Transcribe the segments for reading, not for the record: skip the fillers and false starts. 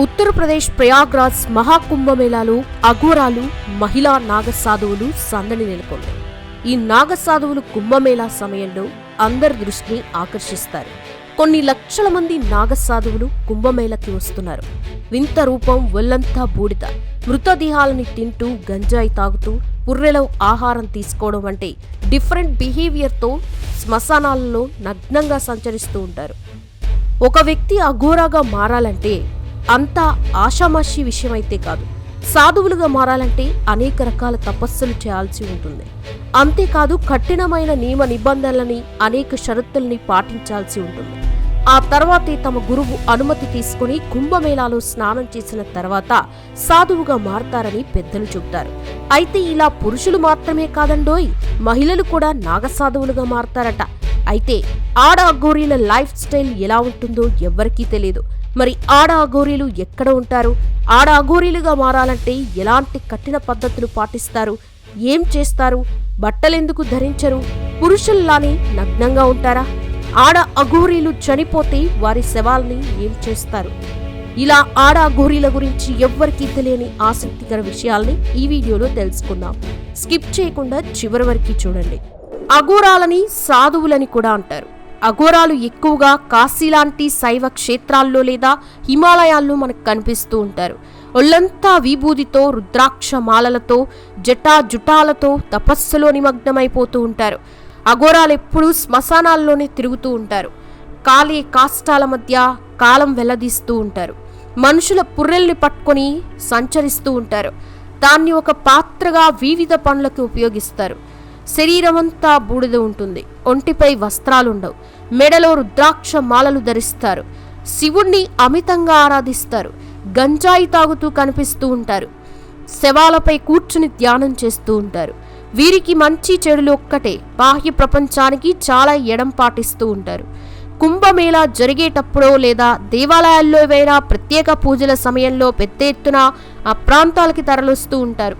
ఉత్తరప్రదేశ్ ప్రయాగ్రాజ్ మహాకుంభమేళాలో అఘోరాలు మహిళా నాగసాధువులు సందడి నెలకొంది. ఈ నాగసాధువులు కుంభమేళా సమయంలో అందరి దృష్టిని ఆకర్షిస్తారు. కొన్ని లక్షల మంది నాగసాధువులు కుంభమేళకి వస్తున్నారు. వింత రూపం, ఒళ్లంతా బూడిద, మృతదేహాలని తింటూ, గంజాయి తాగుతూ, పుర్రెలో ఆహారం తీసుకోవడం వంటి డిఫరెంట్ బిహేవియర్తో శ్మశానాలలో నగ్నంగా సంచరిస్తూ ఉంటారు. ఒక వ్యక్తి అఘోరాగా మారాలంటే అంతా ఆషామాషి విషయమైతే కాదు. సాధువులుగా మారాలంటే అనేక రకాల తపస్సులు చేయాల్సి ఉంటుంది. అంతేకాదు, కఠినమైన నియమ నిబంధనలని, అనేక షరతుల్ని పాటించాల్సి ఉంటుంది. ఆ తర్వాతే తమ గురువు అనుమతి తీసుకుని కుంభమేళాలో స్నానం చేసిన తర్వాత సాధువుగా మారతారని పెద్దలు చెబుతారు. అయితే ఇలా పురుషులు మాత్రమే కాదండోయ్, మహిళలు కూడా నాగసాధువులుగా మారతారట. అయితే ఆడ అఘోరీల లైఫ్ స్టైల్ ఎలా ఉంటుందో ఎవ్వరికీ తెలియదు. మరి ఆడ అఘోరీలు ఎక్కడ ఉంటారు? ఆడ అఘోరీలుగా మారాలంటే ఎలాంటి కఠిన పద్ధతులు పాటిస్తారు? ఏం చేస్తారు? బట్టలెందుకు ధరించరు? పురుషుల్లానే నగ్నంగా ఉంటారా? ఆడ అఘోరీలు చనిపోతే వారి శవాల్ని ఏం చేస్తారు? ఇలా ఆడ అఘోరీల గురించి ఎవ్వరికీ తెలియని ఆసక్తికర విషయాల్ని ఈ వీడియోలో తెలుసుకుందాం. స్కిప్ చేయకుండా చివరి వరకు చూడండి. అఘోరాలని సాధువులని కూడా అంటారు. అఘోరాలు ఎక్కువగా కాశీ లాంటి శైవ క్షేత్రాల్లో లేదా హిమాలయాల్లో మనకు కనిపిస్తూ ఉంటారు. ఒళ్లంతా విభూదితో, రుద్రాక్ష మాలలతో, జటాజుటాలతో తపస్సులో నిమగ్నమైపోతూ ఉంటారు. అఘోరాలు ఎప్పుడూ శ్మశానాల్లోనే తిరుగుతూ ఉంటారు. కాలే కాష్టాల మధ్య కాలం వెల్లదీస్తూ ఉంటారు. మనుషుల పుర్రెల్ని పట్టుకొని సంచరిస్తూ ఉంటారు. దాన్ని ఒక పాత్రగా వివిధ పనులకు ఉపయోగిస్తారు. శరీరమంతా బూడిద ఉంటుంది. ఒంటిపై వస్త్రాలుండవు. మెడలో రుద్రాక్ష మాలలు ధరిస్తారు. శివుణ్ణి అమితంగా ఆరాధిస్తారు. గంజాయి తాగుతూ కనిపిస్తూ ఉంటారు. శవాలపై కూర్చుని ధ్యానం చేస్తూ ఉంటారు. వీరికి మంచి చెడులు ఒక్కటే. బాహ్య ప్రపంచానికి చాలా ఎడం పాటిస్తూ ఉంటారు. కుంభమేళా జరిగేటప్పుడో లేదా దేవాలయాల్లో వేరే ప్రత్యేక పూజల సమయంలో పెద్ద ఎత్తున ఆ ప్రాంతాలకి తరలిస్తూ ఉంటారు.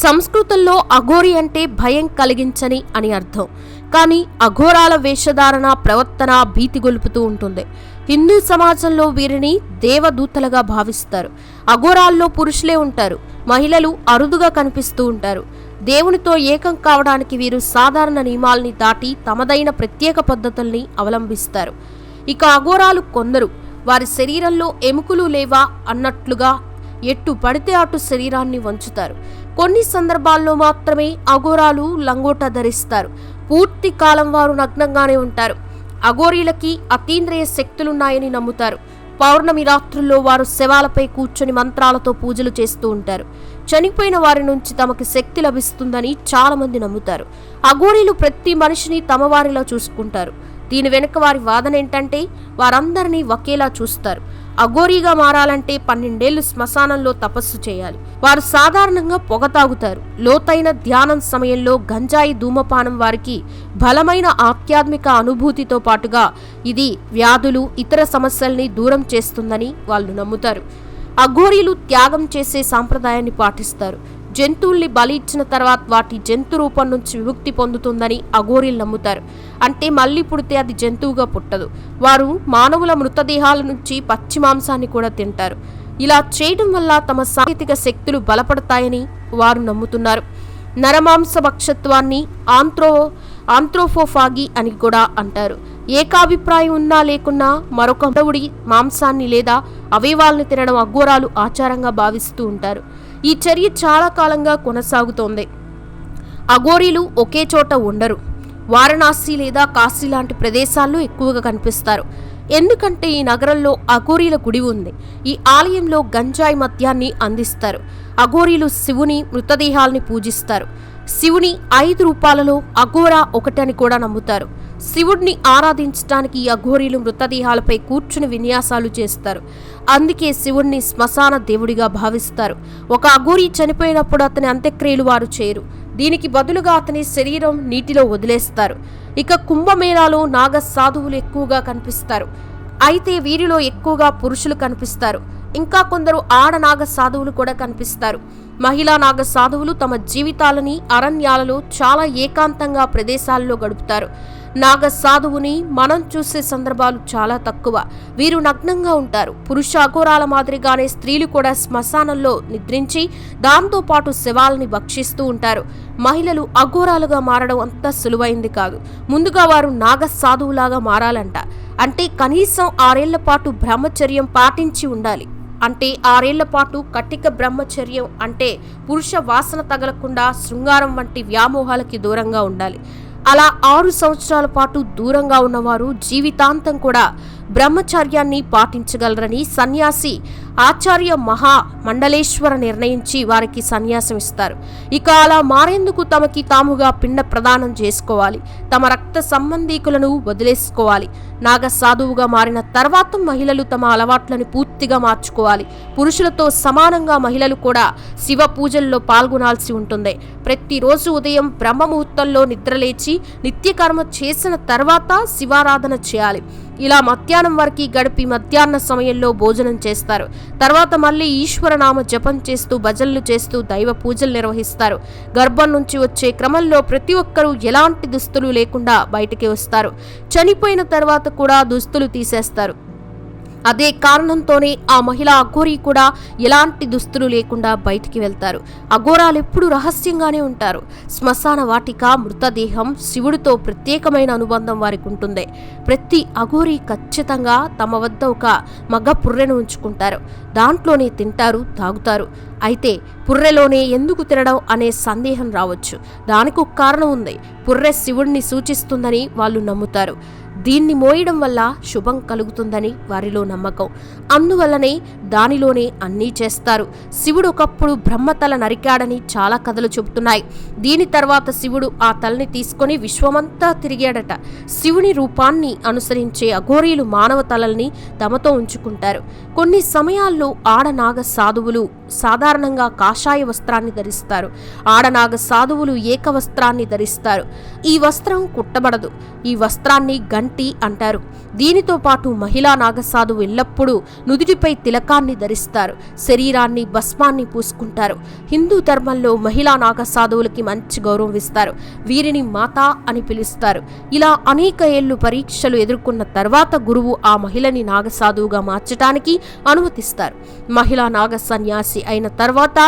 సంస్కృతంలో అఘోరి అంటే భయం కలిగించని అని అర్థం. కానీ అఘోరాల వేషధారణ, ప్రవర్తన భీతి గొలుపుతూ ఉంటుంది. హిందూ సమాజంలో వీరిని దేవదూతలుగా భావిస్తారు. అఘోరాల్లో పురుషులే ఉంటారు. మహిళలు అరుదుగా కనిపిస్తూ ఉంటారు. దేవునితో ఏకం కావడానికి వీరు సాధారణ నియమాల్ని దాటి తమదైన ప్రత్యేక పద్ధతుల్ని అవలంబిస్తారు. ఇక అఘోరాలు కొందరు వారి శరీరంలో ఎముకలు లేవా అన్నట్లుగా ఎట్టు పడితే అటు శరీరాన్ని వంచుతారు. కొన్ని సందర్భాల్లో మాత్రమే అఘోరాలు లంగోట ధరిస్తారు. పూర్తి కాలం వారు నగ్నంగానే ఉంటారు. అఘోరీలకి అతీంద్రియ శక్తులున్నాయని నమ్ముతారు. పౌర్ణమి రాత్రుల్లో వారు శవాలపై కూర్చొని మంత్రాలతో పూజలు చేస్తూ ఉంటారు. చనిపోయిన వారి నుంచి తమకు శక్తి లభిస్తుందని చాలా మంది నమ్ముతారు. అఘోరీలు ప్రతి మనిషిని తమ వారిలా చూసుకుంటారు. దీని వెనుక వారి వాదన ఏంటంటే వారందరినీ ఒకేలా చూస్తారు. అఘోరీగా మారాలంటే 12 ఏళ్లు శ్మశానంలో తపస్సు చేయాలి. వారు సాధారణంగా పొగ తాగుతారు. లోతైన ధ్యానం సమయంలో గంజాయి, ధూమపానం వారికి బలమైన ఆధ్యాత్మిక అనుభూతితో పాటుగా ఇది వ్యాధులు, ఇతర సమస్యల్ని దూరం చేస్తుందని వాళ్ళు నమ్ముతారు. అఘోరీలు త్యాగం చేసే సాంప్రదాయాన్ని పాటిస్తారు. జంతువుల్ని బలి ఇచ్చిన తర్వాత వాటి జంతు రూపం నుంచి విముక్తి పొందుతుందని అఘోరీలు నమ్ముతారు. అంటే మళ్ళీ పుడితే అది జంతువుగా పుట్టదు. వారు మానవుల మృతదేహాల నుంచి పచ్చి మాంసాన్ని కూడా తింటారు. ఇలా చేయడం వల్ల తమ సాంకేతిక శక్తులు బలపడతాయని వారు నమ్ముతున్నారు. నరమాంస భక్షత్వాన్ని ఆంథ్రోపోఫాగి అని కూడా అంటారు. ఏకాభిప్రాయం ఉన్నా లేకున్నా మరొక మానవుడి మాంసాన్ని లేదా అవయవాల్ని తినడం అఘోరాలు ఆచారంగా భావిస్తూ ఉంటారు. ఈ చర్య చాలా కాలంగా కొనసాగుతోంది. అఘోరీలు ఒకే చోట ఉండరు. వారణాసి లేదా కాశీ లాంటి ప్రదేశాల్లో ఎక్కువగా కనిపిస్తారు. ఎందుకంటే ఈ నగరంలో అఘోరీల గుడి ఉంది. ఈ ఆలయంలో గంజాయి మద్యాన్ని అందిస్తారు. అఘోరీలు శివుని మృతదేహాల్ని పూజిస్తారు. శివుని 5 రూపాలలో అఘోరా ఒకటని కూడా నమ్ముతారు. శివుడిని ఆరాధించడానికి ఈ అఘోరీలు మృతదేహాలపై కూర్చుని విన్యాసాలు చేస్తారు. అందుకే శివుణ్ణి శ్మశాన దేవుడిగా భావిస్తారు. ఒక అఘోరీ చనిపోయినప్పుడు అతని అంత్యక్రియలు వారు చేయరు. దీనికి బదులుగా అతని శరీరం నీటిలో వదిలేస్తారు. ఇక కుంభమేళాలో నాగ సాధువులు ఎక్కువగా కనిపిస్తారు. అయితే వీరిలో ఎక్కువగా పురుషులు కనిపిస్తారు. ఇంకా కొందరు ఆడ నాగ సాధువులు కూడా కనిపిస్తారు. మహిళా నాగ సాధువులు తమ జీవితాలని అరణ్యాలలో చాలా ఏకాంతంగా ప్రదేశాల్లో గడుపుతారు. నాగ సాధువుని మనం చూసే సందర్భాలు చాలా తక్కువ. వీరు నగ్నంగా ఉంటారు. పురుష అఘోరాల మాదిరిగానే స్త్రీలు కూడా శ్మశానంలో నిద్రించి దాంతోపాటు శవాలని భక్షిస్తూ ఉంటారు. మహిళలు అఘోరాలుగా మారడం అంత సులువైంది కాదు. ముందుగా వారు నాగ సాధువులాగా మారాలంట. అంటే కనీసం 6 ఏళ్ల పాటు బ్రహ్మచర్యం పాటించి ఉండాలి. అంటే 6 ఏళ్ల పాటు కటిక బ్రహ్మచర్యం అంటే పురుష వాసన తగలకుండా శృంగారం వంటి వ్యామోహాలకి దూరంగా ఉండాలి. అలా 6 సంవత్సరాల పాటు దూరంగా ఉన్నవారు జీవితాంతం కూడా బ్రహ్మచర్యాన్ని పాటించగలరని సన్యాసి ఆచార్య మహా మండలేశ్వర నిర్ణయించి వారికి సన్యాసం ఇస్తారు. ఇక అలా మారేందుకు తమకి తాముగా పిండ ప్రదానం చేసుకోవాలి. తమ రక్త సంబంధీకులను వదిలేసుకోవాలి. నాగ సాధువుగా మారిన తర్వాత మహిళలు తమ అలవాట్లను పూర్తిగా మార్చుకోవాలి. పురుషులతో సమానంగా మహిళలు కూడా శివ పూజల్లో పాల్గొనాల్సి ఉంటుంది. ప్రతిరోజు ఉదయం బ్రహ్మముహూర్తంలో నిద్రలేచి నిత్యకర్మ చేసిన తర్వాత శివారాధన చేయాలి. ఇలా మధ్యాహ్నం వరకు గడిపి మధ్యాహ్న సమయంలో భోజనం చేస్తారు. తర్వాత మళ్ళీ ఈశ్వరనామ జపం చేస్తూ భజనలు చేస్తూ దైవ పూజలు నిర్వహిస్తారు. గర్భం నుంచి వచ్చే క్రమంలో ప్రతి ఒక్కరూ ఎలాంటి దుస్తులు లేకుండా బయటికి వస్తారు. చనిపోయిన తర్వాత కూడా దుస్తులు తీసేస్తారు. అదే కారణంతోనే ఆ మహిళా అఘోరీ కూడా ఎలాంటి దుస్తులు లేకుండా బయటికి వెళ్తారు. అఘోరాలు ఎప్పుడు రహస్యంగానే ఉంటారు. శ్మశాన వాటిక మృతదేహం శివుడితో ప్రత్యేకమైన అనుబంధం వారికి ఉంటుంది. ప్రతి అఘోరీ ఖచ్చితంగా తమ వద్ద ఒక మగ పుర్రెను ఉంచుకుంటారు. దాంట్లోనే తింటారు, తాగుతారు. అయితే పుర్రెలోనే ఎందుకు తినడం అనే సందేహం రావచ్చు. దానికి ఒక కారణం ఉంది. పుర్రె శివుడిని సూచిస్తుందని వాళ్ళు నమ్ముతారు. దీన్ని మోయడం వల్ల శుభం కలుగుతుందని వారిలో నమ్మకం. అందువల్లనే దానిలోనే అన్నీ చేస్తారు. శివుడు ఒకప్పుడు బ్రహ్మతల నరికాడని చాలా కథలు చెబుతున్నాయి. దీని తర్వాత శివుడు ఆ తలని తీసుకొని విశ్వమంతా తిరిగాడట. శివుని రూపాన్ని అనుసరించే అఘోరీలు మానవ తలల్ని తమతో ఉంచుకుంటారు. కొన్ని సమయాల్లో ఆడనాగ సాధువులు సాధారణంగా కాషాయ వస్త్రాన్ని ధరిస్తారు. ఆడనాగ సాధువులు ఏకవస్త్రాన్ని ధరిస్తారు. ఈ వస్త్రం కుట్టబడదు. ఈ వస్త్రాన్ని గంటి అంటారు. దీనితో పాటు మహిళా నాగసాధువు ఎల్లప్పుడూ నుదుటిపై తిలకాన్ని ధరిస్తారు. శరీరాన్ని భస్మాన్ని పూసుకుంటారు. హిందూ ధర్మంలో మహిళా నాగసాధువులకి మంచి గౌరవం ఇస్తారు. వీరిని మాతా అని పిలుస్తారు. ఇలా అనేక ఏళ్లు పరీక్షలు ఎదుర్కొన్న తర్వాత గురువు ఆ మహిళని నాగసాధువుగా మార్చడానికి అనుమతిస్తారు. మహిళా నాగ సన్యాసి అయిన తర్వాత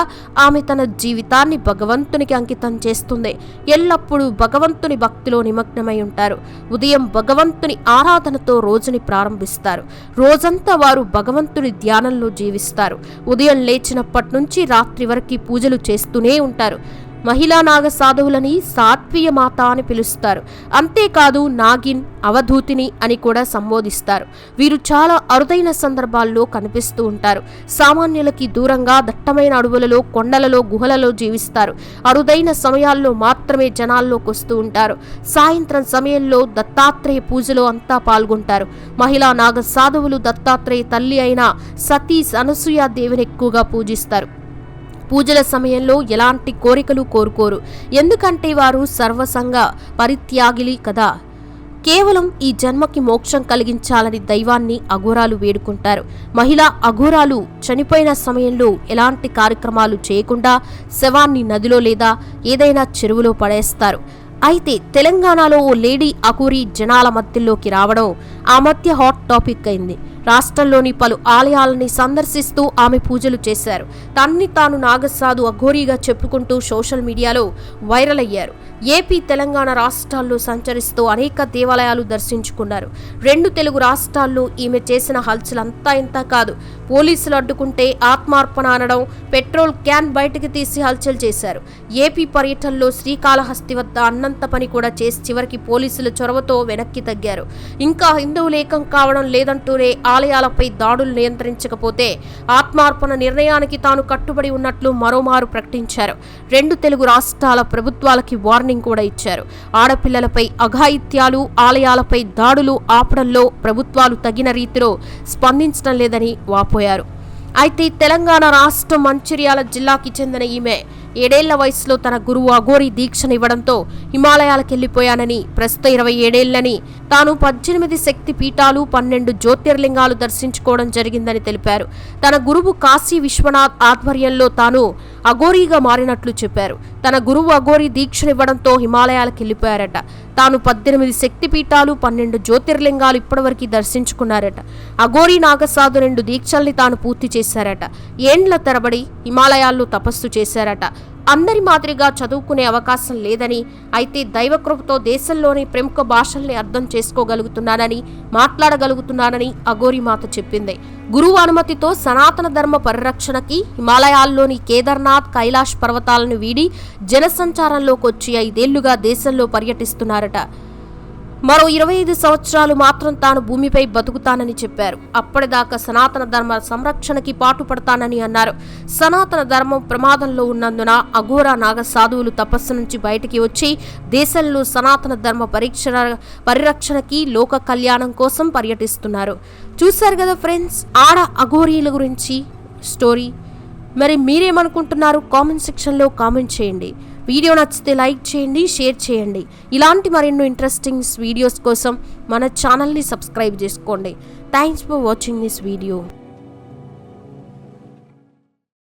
ఆమె తన జీవితాన్ని భగవంతునికి అంకితం చేస్తుంది. ఎల్లప్పుడూ భగవంతుని భక్తిలో నిమగ్నమై ఉంటారు. ఉదయం భగవంతుని ఆరాధనతో రోజుని ప్రారంభిస్తారు. రోజంతా వారు భగవంతుని ధ్యానంలో జీవిస్తారు. ఉదయం లేచినప్పటి నుంచి రాత్రి వరకు పూజలు చేస్తూనే ఉంటారు. మహిళా నాగ సాధువులని సాత్వీయ మాత అని పిలుస్తారు. అంతేకాదు నాగిన్, అవధూతిని అని కూడా సంబోధిస్తారు. వీరు చాలా అరుదైన సందర్భాల్లో కనిపిస్తూ ఉంటారు. సామాన్యులకి దూరంగా దట్టమైన అడవులలో, కొండలలో, గుహలలో జీవిస్తారు. అరుదైన సమయాల్లో మాత్రమే జనాల్లోకి వస్తూ ఉంటారు. సాయంత్రం సమయంలో దత్తాత్రేయ పూజలో అంతా పాల్గొంటారు. మహిళా నాగ సాధువులు దత్తాత్రేయ తల్లి అయిన సతీ అనసూయ దేవిని ఎక్కువగా పూజిస్తారు. పూజల సమయంలో ఎలాంటి కోరికలు కోరుకోరు. ఎందుకంటే వారు సర్వసంగ పరిత్యాగిలి కదా. కేవలం ఈ జన్మకి మోక్షం కలిగించాలని దైవాన్ని అఘోరాలు వేడుకుంటారు. మహిళా అఘోరాలు చనిపోయిన సమయంలో ఎలాంటి కార్యక్రమాలు చేయకుండా శవాన్ని నదిలో లేదా ఏదైనా చెరువులో పడేస్తారు. అయితే తెలంగాణలో ఓ లేడీ అఘోరీ జనాల మధ్యలోకి రావడం ఆ మధ్య హాట్ టాపిక్ అయింది. రాష్ట్రంలోని పలు ఆలయాలని సందర్శిస్తూ ఆమె పూజలు చేశారు. తన్ని తాను నాగసాధు అఘోరీగా చెప్పుకుంటూ సోషల్ మీడియాలో వైరల్ అయ్యారు. ఏపీ, తెలంగాణ రాష్ట్రాల్లో సంచరిస్తూ అనేక దేవాలయాలు దర్శించుకున్నారు. 2 తెలుగు రాష్ట్రాల్లో ఈమె చేసిన హల్చల్ అంతా ఇంత కాదు. పోలీసులు అడ్డుకుంటే ఆత్మార్పణ అనడం, పెట్రోల్ క్యాన్ బయటకు తీసి హల్చల్ చేశారు. ఏపీ పర్యటనలో శ్రీకాళహస్తి వద్ద అన్నంత పని కూడా చేసి చివరికి పోలీసుల చొరవతో వెనక్కి తగ్గారు. ఇంకా హిందువులు ఏకం కావడం లేదంటూనే ఆలయాలపై దాడులు నియంత్రించకపోతే ఆత్మార్పణ నిర్ణయానికి తాను కట్టుబడి ఉన్నట్లు మరోమారు ప్రకటించారు. 2 తెలుగు రాష్ట్రాల ప్రభుత్వాలకి వార్నింగ్ కూడా ఇచ్చారు. ఆడపిల్లలపై అఘాయిత్యాలు, ఆలయాలపై దాడులు ఆపడంలో ప్రభుత్వాలు తగిన రీతిలో స్పందించడం లేదని వాపోయారు. అయితే తెలంగాణ రాష్ట్రం మంచిర్యాల జిల్లాకి చెందిన ఈమె 7 ఏళ్ల వయసులో తన గురువు అఘోరీ దీక్షనివ్వడంతో హిమాలయాలకెళ్లిపోయానని, ప్రస్తుతం 27 ఏళ్లని, తాను 18 శక్తి పీఠాలు, 12 జ్యోతిర్లింగాలు దర్శించుకోవడం జరిగిందని తెలిపారు. తన గురువు కాశీ విశ్వనాథ్ ఆధ్వర్యంలో తాను అఘోరీగా మారినట్లు చెప్పారు. తన గురువు అఘోరీ దీక్షనివ్వడంతో హిమాలయాలకు వెళ్లిపోయారట. తాను 18 శక్తిపీఠాలు 12 జ్యోతిర్లింగాలు ఇప్పటివరకు దర్శించుకున్నారట. అఘోరీ నాగసాధు 2 దీక్షల్ని తాను పూర్తి చేశారట. ఏండ్ల తరబడి హిమాలయాల్లో తపస్సు చేశారట. అందరి మాదిరిగా చదువుకునే అవకాశం లేదని, అయితే దైవకృపతో దేశంలోని ప్రముఖ భాషల్ని అర్థం చేసుకోగలుగుతున్నానని, మాట్లాడగలుగుతున్నానని అఘోరీ మాత చెప్పింది. గురువు అనుమతితో సనాతన ధర్మ పరిరక్షణకి హిమాలయాల్లోని కేదార్నాథ్, కైలాష్ పర్వతాలను వీడి జనసంచారంలోకి వచ్చి 5 ఏళ్లుగా దేశంలో పర్యటిస్తున్నారట. మరో 25 సంవత్సరాలు మాత్రం తాను భూమిపై బతుకుతానని చెప్పారు. అప్పటిదాకా సనాతన ధర్మ సంరక్షణకి పాటుపడతానని అన్నారు. సనాతన ధర్మం ప్రమాదంలో ఉన్నందున అఘోరా నాగ సాధువులు తపస్సు నుంచి బయటికి వచ్చి దేశంలో సనాతన ధర్మ పరిరక్షణకి, లోక కళ్యాణం కోసం పర్యటిస్తున్నారు. చూశారు కదా ఫ్రెండ్స్, ఆడ అఘోరీల గురించి స్టోరీ. మరి మీరేమనుకుంటున్నారు? కామెంట్ సెక్షన్లో కామెంట్ చేయండి. వీడియో నచ్చితే లైక్ చేయండి, షేర్ చేయండి. ఇలాంటి మరెన్నో ఇంట్రెస్టింగ్ వీడియోస్ కోసం మన ఛానల్ని సబ్స్క్రైబ్ చేసుకోండి. Thanks for watching this video.